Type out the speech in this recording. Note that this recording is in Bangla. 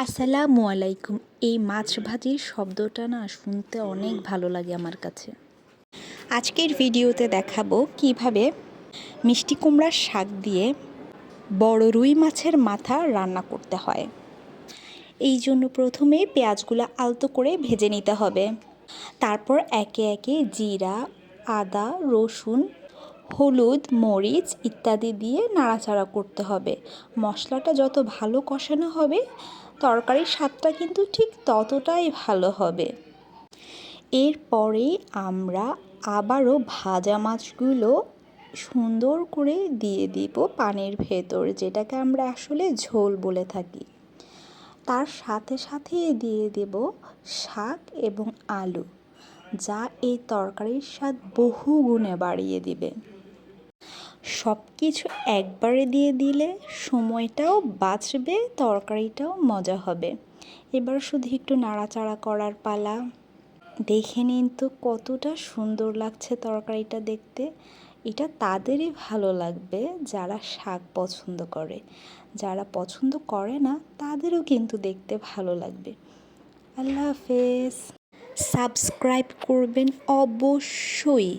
আসসালামু আলাইকুম। এই মাছ ভাজির শব্দটা না শুনতে অনেক ভালো লাগে আমার কাছে। আজকের ভিডিওতে দেখাবো কিভাবে মিষ্টি কুমড়ার শাক দিয়ে বড় রুই মাছের মাথা রান্না করতে হয়। এই জন্য প্রথমে পেঁয়াজগুলো আলতো করে ভেজে নিতে হবে। তারপর একে একে জিরা, আদা, রসুন, হলুদ, মরিচ ইত্যাদি দিয়ে নাড়াচাড়া করতে হবে। মশলাটা যত ভালো কষানো হবে তরকারির স্বাদটা কিন্তু ঠিক ততটাই ভালো হবে। এরপরে আমরা আবারও ভাজা মাছগুলো সুন্দর করে দিয়ে দিব পানির ভেতর, যেটাকে আমরা আসলে ঝোল বলে থাকি। তার সাথে সাথে দিয়ে দেব শাক এবং আলু, যা এই তরকারির স্বাদ বহু গুণে বাড়িয়ে দিবে। সব কিছু একবারে দিয়ে দিলে সময়টাও বাঁচবে, তরকারিটাও মজা হবে। এবার শুধু একটু নাড়াচাড়া করার পালা। দেখে নিন তো কতটা সুন্দর লাগছে তরকারিটা দেখতে। এটা তাদেরই ভালো লাগবে যারা শাক পছন্দ করে। যারা পছন্দ করে না তাদেরও কিন্তু দেখতে ভালো লাগবে। আল্লাহ হাফেজ। সাবস্ক্রাইব করবেন অবশ্যই।